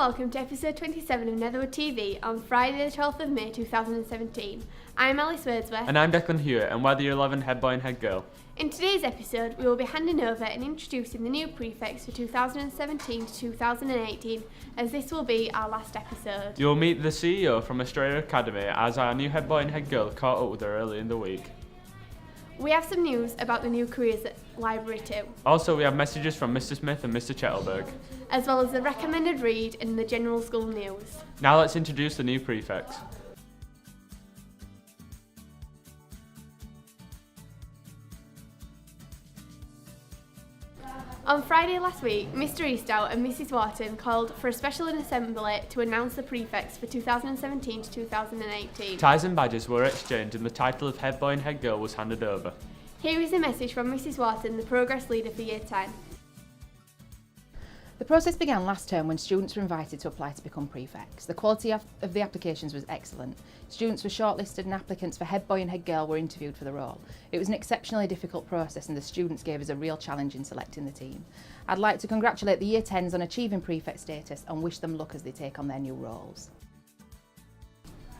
welcome to episode 27 of Netherwood TV on Friday the 12th of May 2017. I'm Alice Wordsworth. And I'm Declan Hewitt, and we're the year 11 head boy and head girl. In today's episode, we will be handing over and introducing the new prefects for 2017 to 2018, as this will be our last episode. You'll meet the CEO from Australia Academy, as our new head boy and head girl caught up with her early in the week. We have some news about the new careers at Library too. Also, we have messages from Mr. Smith and Mr. Chettelberg, as well as the recommended read and the general school news. Now let's introduce the new prefects. On Friday last week, Mr. Eastout and Mrs. Wharton called for a special assembly to announce the prefects for 2017 to 2018. Ties and badges were exchanged and the title of head boy and head girl was handed over. Here is a message from Mrs. Wharton, the progress leader for Year 10. The process began last term when students were invited to apply to become prefects. The quality of the applications was excellent. Students were shortlisted and applicants for head boy and head girl were interviewed for the role. It was an exceptionally difficult process and the students gave us a real challenge in selecting the team. I'd like to congratulate the Year 10s on achieving prefect status and wish them luck as they take on their new roles.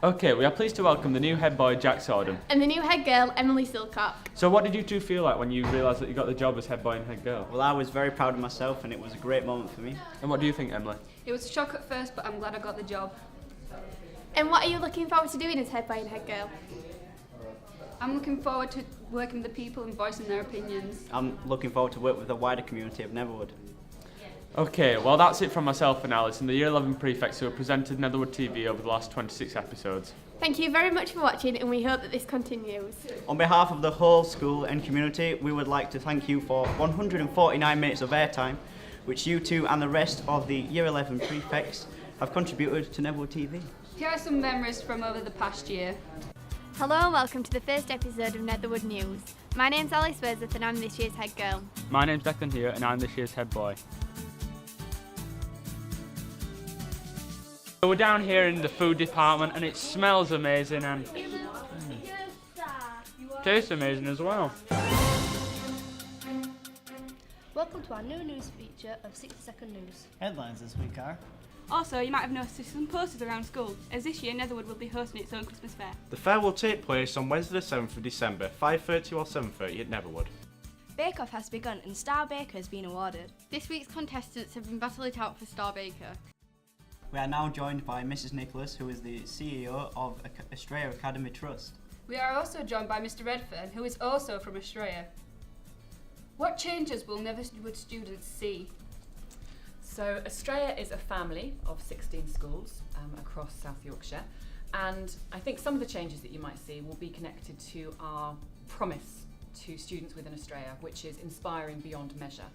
Okay, we are pleased to welcome the new head boy, Jack Sorden. And the new head girl, Emily Silcock. So what did you two feel like when you realised that you got the job as head boy and head girl? Well, I was very proud of myself and it was a great moment for me. And what do you think, Emily? It was a shock at first, but I'm glad I got the job. And what are you looking forward to doing as head boy and head girl? I'm looking forward to working with the people and voicing their opinions. I'm looking forward to work with the wider community of Netherwood. Okay, well that's it from myself and Alice and the year 11 prefects who have presented Netherwood TV over the last 26 episodes. Thank you very much for watching and we hope that this continues. On behalf of the whole school and community, we would like to thank you for 149 minutes of airtime, which you two and the rest of the year 11 prefects have contributed to Netherwood TV. Here are some memories from over the past year. Hello and welcome to the first episode of Netherwood News. My name's Alice Wordsworth and I'm this year's head girl. My name's Declan Hewitt and I'm this year's head boy. We're down here in the food department and it smells amazing and tastes amazing as well. Welcome to our new news feature of 60-second news. Headlines this week are: Also, you might have noticed some posters around school, as this year Netherwood will be hosting its own Christmas fair. The fair will take place on Wednesday the 7th of December, 5:30 or 7:30 at Netherwood. Bake Off has begun and Star Baker has been awarded. This week's contestants have been battling it out for Star Baker. We are now joined by Mrs. Nicholas, who is the CEO of Australia Academy Trust. We are also joined by Mr. Redfern, who is also from Australia. What changes will Netherwood students see? So Australia is a family of 16 schools across South Yorkshire, and I think some of the changes that you might see will be connected to our promise to students within Australia, which is inspiring beyond measure.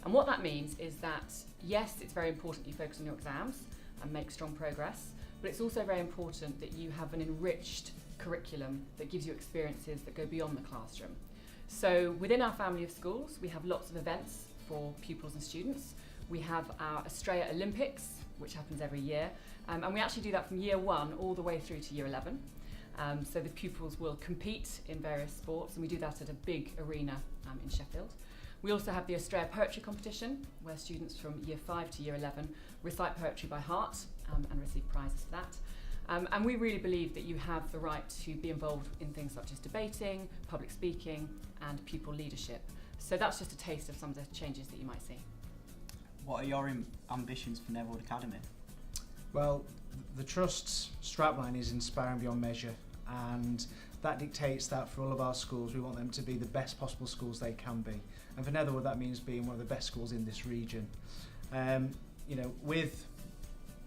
And what that means is that, yes, it's very important you focus on your exams and make strong progress, but it's also very important that you have an enriched curriculum that gives you experiences that go beyond the classroom. So within our family of schools, we have lots of events for pupils and students. We have our Australia Olympics, which happens every year, and we actually do that from year 1 all the way through to year 11. So the pupils will compete in various sports, and we do that at a big arena in Sheffield. We also have the Australia Poetry Competition, where students from year 5 to year 11 recite poetry by heart and receive prizes for that. And we really believe that you have the right to be involved in things such as debating, public speaking, and pupil leadership. So that's just a taste of some of the changes that you might see. What are your ambitions for Netherwood Academy? Well, the Trust's strapline is inspiring beyond measure, and that dictates that for all of our schools we want them to be the best possible schools they can be. And for Netherwood that means being one of the best schools in this region. With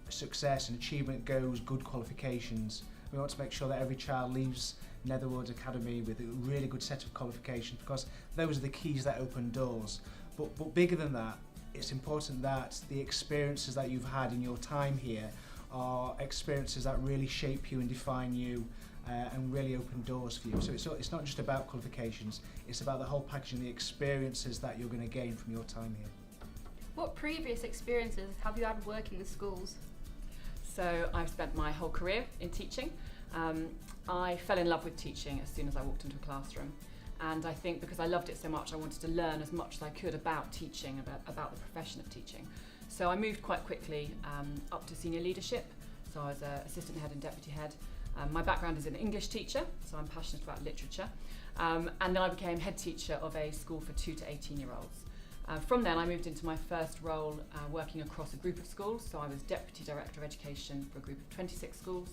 success and achievement goes good qualifications. We want to make sure that every child leaves Netherwood Academy with a really good set of qualifications, because those are the keys that open doors. But bigger than that, it's important that the experiences that you've had in your time here are experiences that really shape you and define you and really open doors for you. So it's not just about qualifications, it's about the whole package and the experiences that you're going to gain from your time here. What previous experiences have you had working with schools? So I've spent my whole career in teaching. I fell in love with teaching as soon as I walked into a classroom. And I think because I loved it so much, I wanted to learn as much as I could about teaching, about the profession of teaching. So I moved quite quickly up to senior leadership. So I was assistant head and deputy head. My background is an English teacher, so I'm passionate about literature. And then I became head teacher of a school for 2 to 18-year-olds. From then I moved into my first role working across a group of schools. So I was Deputy Director of Education for a group of 26 schools,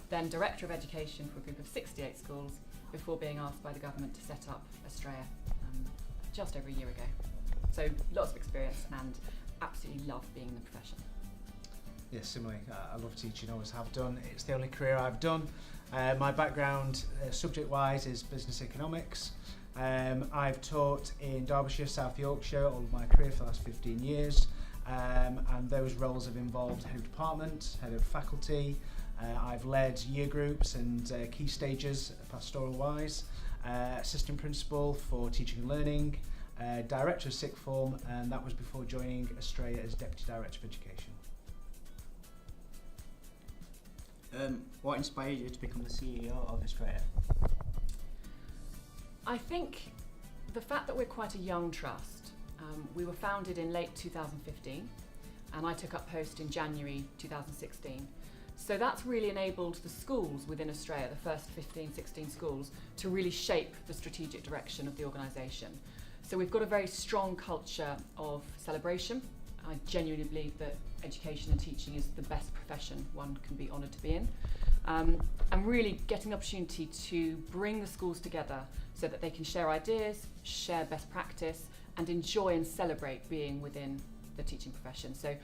then Director of Education for a group of 68 schools, before being asked by the government to set up Australia just over a year ago. So lots of experience and absolutely love being in the profession. Yes, similarly, I love teaching, always have done. It's the only career I've done. My background, subject-wise, is business economics. I've taught in Derbyshire, South Yorkshire all of my career for the last 15 years, and those roles have involved head of department, head of faculty. I've led year groups and key stages pastoral-wise, assistant principal for teaching and learning, director of sixth form, and that was before joining Australia as Deputy Director of Education. What inspired you to become the CEO of Australia? I think the fact that we're quite a young trust. We were founded in late 2015 and I took up post in January 2016. So that's really enabled the schools within Australia, the first 15, 16 schools, to really shape the strategic direction of the organisation. So we've got a very strong culture of celebration. I genuinely believe that education and teaching is the best profession one can be honoured to be in. And really getting the opportunity to bring the schools together so that they can share ideas, share best practice, and enjoy and celebrate being within the teaching profession. So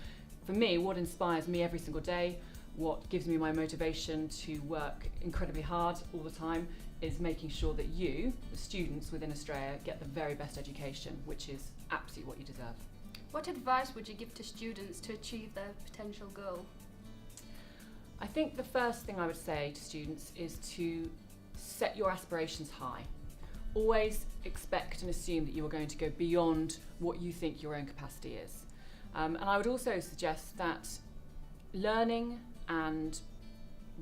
for me, what inspires me every single day, what gives me my motivation to work incredibly hard all the time, is making sure that you, the students within Australia, get the very best education, which is absolutely what you deserve. What advice would you give to students to achieve their potential goal? I think the first thing I would say to students is to set your aspirations high. Always expect and assume that you are going to go beyond what you think your own capacity is. And I would also suggest that learning and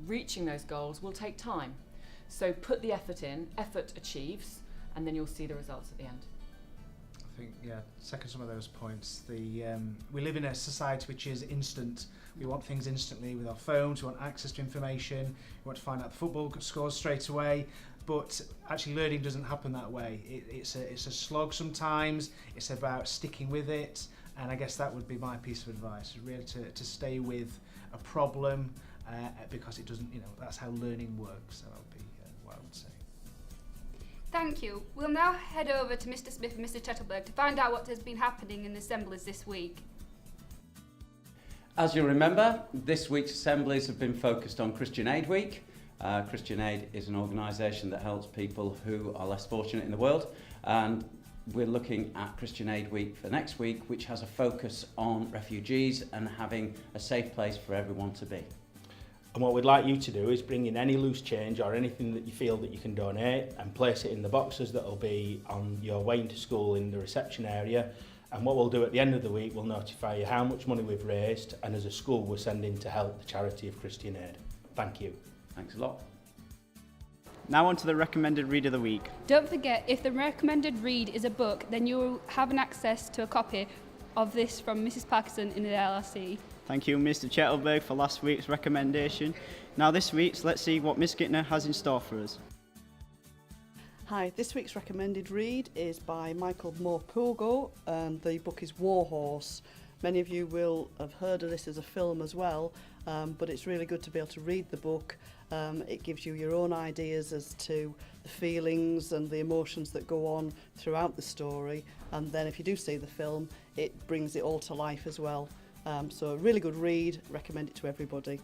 reaching those goals will take time. So put the effort in, effort achieves, and then you'll see the results at the end. I think, yeah, second some of those points. We live in a society which is instant. We want things instantly with our phones, we want access to information, we want to find out the football scores straight away, but actually learning doesn't happen that way. It's a slog sometimes, it's about sticking with it, and I guess that would be my piece of advice, really to stay with a problem, because it doesn't, that's how learning works, so that would be what I would say. Thank you. We'll now head over to Mr. Smith and Mr. Tettelberg to find out what has been happening in the assemblies this week. As you'll remember, this week's assemblies have been focused on Christian Aid Week. Christian Aid is an organisation that helps people who are less fortunate in the world, and we're looking at Christian Aid Week for next week, which has a focus on refugees and having a safe place for everyone to be. And what we'd like you to do is bring in any loose change or anything that you feel that you can donate and place it in the boxes that will be on your way into school in the reception area. And what we'll do at the end of the week, we'll notify you how much money we've raised, and as a school we're sending to help the charity of Christian Aid. Thank you. Thanks a lot. Now on to the recommended read of the week. Don't forget, if the recommended read is a book, then you will have an access to a copy of this from Mrs. Parkinson in the LRC. Thank you, Mr. Chettelberg, for last week's recommendation. Now this week's, let's see what Miss Gittner has in store for us. Hi, this week's recommended read is by Michael Morpurgo, and the book is War Horse. Many of you will have heard of this as a film as well, but it's really good to be able to read the book. It gives you your own ideas as to the feelings and the emotions that go on throughout the story, and then if you do see the film, it brings it all to life as well. So a really good read, recommend it to everybody.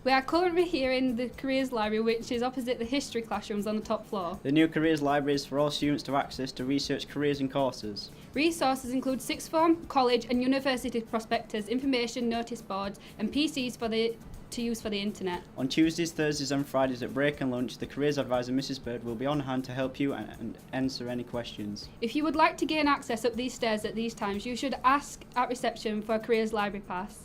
We are currently here in the Careers Library, which is opposite the history classrooms on the top floor. The new Careers Library is for all students to access to research careers and courses. Resources include sixth form, college and university prospectus, information notice boards and PCs to use for the internet. On Tuesdays, Thursdays and Fridays at break and lunch, the Careers Advisor Mrs. Bird will be on hand to help you and answer any questions. If you would like to gain access up these stairs at these times, you should ask at reception for a Careers Library pass.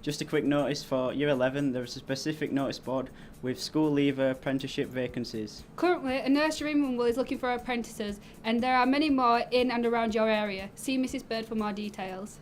Just a quick notice for Year 11, there is a specific notice board with school leaver apprenticeship vacancies. Currently, a nursery in Wimble is looking for apprentices, and there are many more in and around your area. See Mrs. Bird for more details.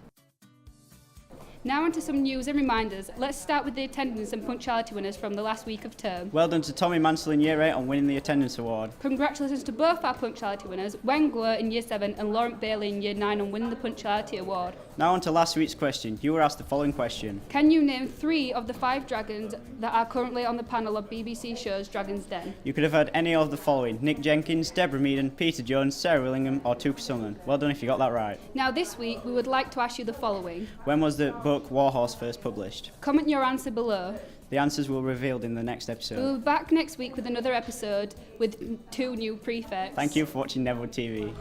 Now on to some news and reminders. Let's start with the attendance and punctuality winners from the last week of term. Well done to Tommy Mansell in Year 8 on winning the attendance award. Congratulations to both our punctuality winners, Wen Guo in Year 7 and Laurent Bailey in Year 9 on winning the punctuality award. Now on to last week's question. You were asked the following question. Can you name 3 of the 5 dragons that are currently on the panel of BBC shows Dragon's Den? You could have had any of the following: Nick Jenkins, Deborah Meaden, Peter Jones, Sarah Willingham or Tuka Sutherland. Well done if you got that right. Now this week we would like to ask you the following. When was the book Warhorse first published? Comment your answer below. The answers will be revealed in the next episode. We'll be back next week with another episode with 2 new prefects. Thank you for watching Netherwood TV.